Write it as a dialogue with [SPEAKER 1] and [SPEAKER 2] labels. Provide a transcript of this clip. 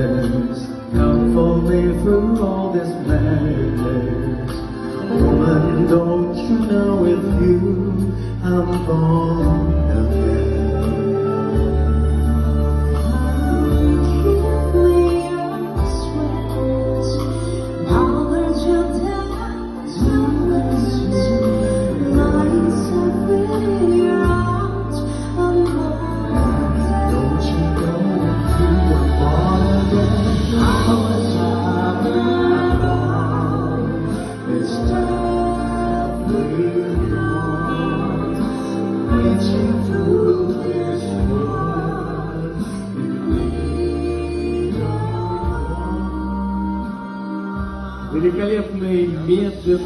[SPEAKER 1] madness. Comfort me through all this madness. Woman, don't you know with you I'm born again?
[SPEAKER 2] Великолепный медленный